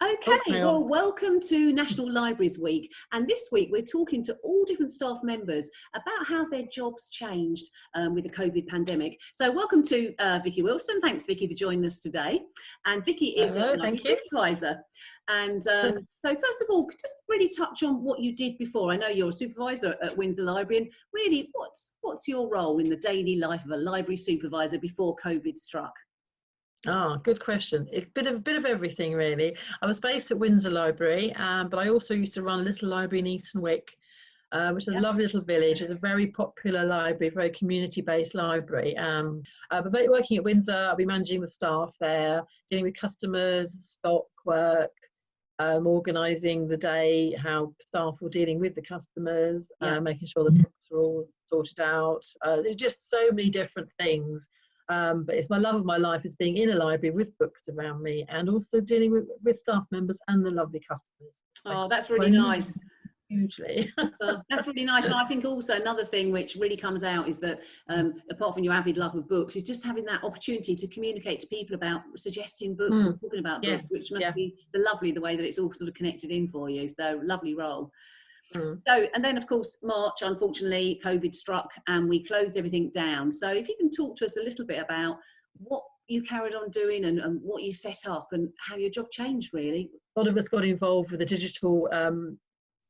Okay, well, welcome to National Libraries Week. And this week we're talking to all different staff members about how their jobs changed with the COVID pandemic. So welcome to Vicky Wilson. Thanks, Vicky, for joining us today. And Vicky is a library supervisor. And so first of all, just really touch on what you did before. I know you're a supervisor at Windsor Library, and really what's your role in the daily life of a library supervisor before COVID struck? Good question. It's a bit of everything, really. I was based at Windsor Library, but I also used to run a little library in Easton Wick, which is a lovely little village. It's a very popular library, very community-based library. But working at Windsor, I'll be managing the staff there, dealing with customers, stock work, organising the day, how staff were dealing with the customers, making sure the books are all sorted out. There's just so many different things. But it's my love of my life is being in a library with books around me, and also dealing with staff members and the lovely customers. Oh, that's really nice. Hugely. That's really nice. And I think also another thing which really comes out is that apart from your avid love of books, is just having that opportunity to communicate to people about suggesting books and talking about books, which must be the way that it's all sort of connected in for you. So lovely role. So, and then of course, March, unfortunately, COVID struck and we closed everything down. So if you can talk to us a little bit about what you carried on doing and what you set up and how your job changed, really. A lot of us got involved with the digital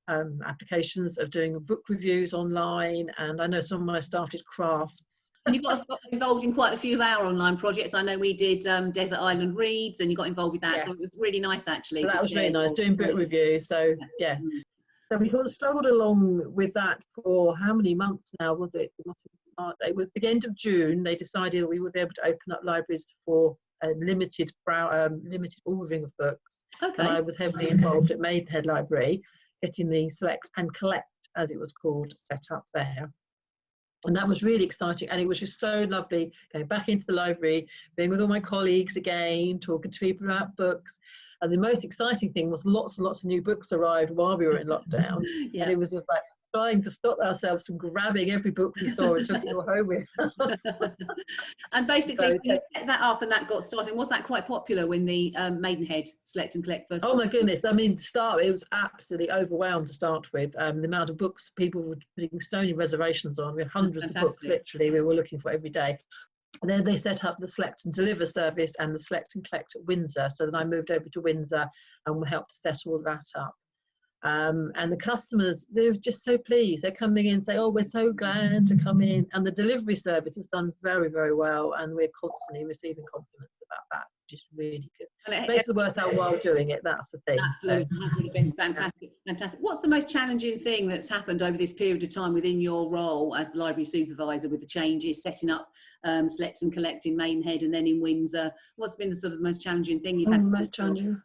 applications of doing book reviews online, and I know some of my staff did crafts. And you got involved in quite a few of our online projects. I know we did Desert Island Reads, and you got involved with that. So it was really nice, actually. Well, that was really nice, doing book reviews. So yeah. So we sort of struggled along with that for how many months now was it? It was the end of June. They decided we would be able to open up libraries for a limited ordering of books. Okay. And I was heavily involved at Maidenhead Library, getting the Select and Collect, as it was called, set up there. And that was really exciting, and it was just so lovely going back into the library, being with all my colleagues again, talking to people about books. And the most exciting thing was lots and lots of new books arrived while we were in lockdown. And it was just like trying to stop ourselves from grabbing every book we saw and took it all home with us. And basically, you set that up and that got started. Was that quite popular when the Maidenhead Select and Collect first? Oh my goodness. I mean, it was absolutely overwhelmed to start with. The amount of books people were putting so many reservations on. We had hundreds of books, literally, we were looking for every day. And then they set up the Select and Deliver service and the Select and Collect at Windsor. So then I moved over to Windsor and we helped set all that up. And the customers, they're just so pleased. They're coming in and say, oh, we're so glad to come in. And the delivery service has done very, very well. And we're constantly receiving compliments about that, which is really good. And it makes it worth our while doing it. That's the thing. Absolutely. So, that's really been fantastic. Fantastic. What's the most challenging thing that's happened over this period of time within your role as the library supervisor with the changes, setting up Select and Collect in Maidenhead and then in Windsor? What's been the sort of most challenging thing you've had? Most challenging.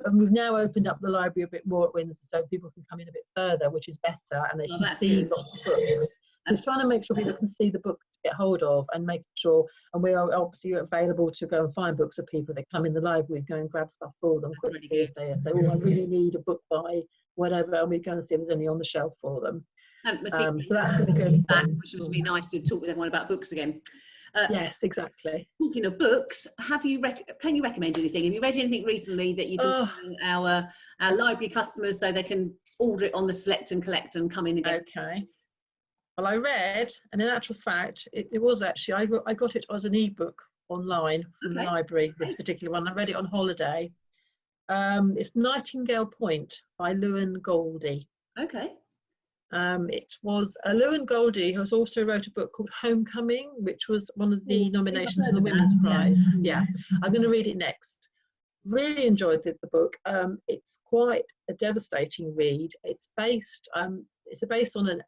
And we've now opened up the library a bit more at Windsor so people can come in a bit further, which is better, and they can see lots of books. Just trying to make sure people can see the books to get hold of, and make sure, and we are obviously available to go and find books for people that come in the library, go and grab stuff for them quickly. If they say, oh, I really need a book by whatever, and we go and see if there's any on the shelf for them. And so that's really good. Which must be nice to talk with everyone about books again. Yes, exactly. Talking of books, can you recommend anything? Have you read anything recently that you can our library customers so they can order it on the Select and Collect and come in and get Okay. Well, I read, and in actual fact, it was actually, I got it as an ebook online from the library, this particular one. I read it on holiday. It's Nightingale Point by Lewin Goldie. Okay. It was Lewin Goldie, who also wrote a book called Homecoming, which was one of the nominations for the Women's Prize. Yeah, I'm going to read it next. Really enjoyed the book. It's quite a devastating read. It's based on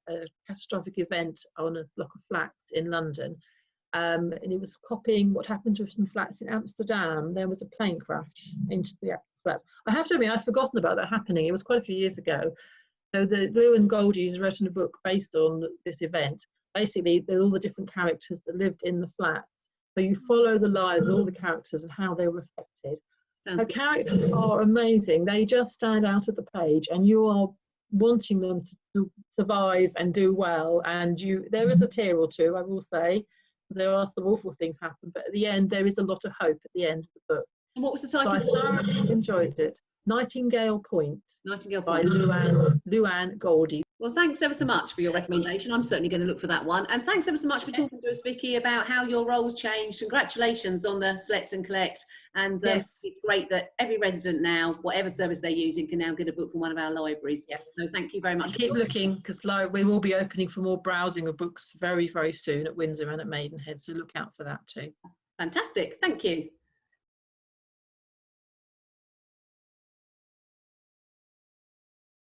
a catastrophic event on a block of flats in London. And it was copying what happened to some flats in Amsterdam. There was a plane crash into the flats. I have to admit, I'd forgotten about that happening. It was quite a few years ago. So the Lewin Goldie has written a book based on this event. Basically, all the different characters that lived in the flats. So you follow the lives of all the characters and how they were affected. Her characters are amazing. They just stand out at the page, and you are wanting them to survive and do well. And there is a tear or two, I will say. There are some awful things happen, but at the end, there is a lot of hope at the end of the book. And what was the So I title? thoroughly enjoyed it. Nightingale Point. Nightingale By Point. Luann Goldie. Well, thanks ever so much for your recommendation. I'm certainly going to look for that one. And thanks ever so much for talking to us, Vicky, about how your roles changed. Congratulations on the Select and Collect. And yes. It's great that every resident now, whatever service they're using, can now get a book from one of our libraries. Yes. So thank you very much. Keep looking, because we will be opening for more browsing of books very, very soon at Windsor and at Maidenhead. So look out for that too. Fantastic. Thank you.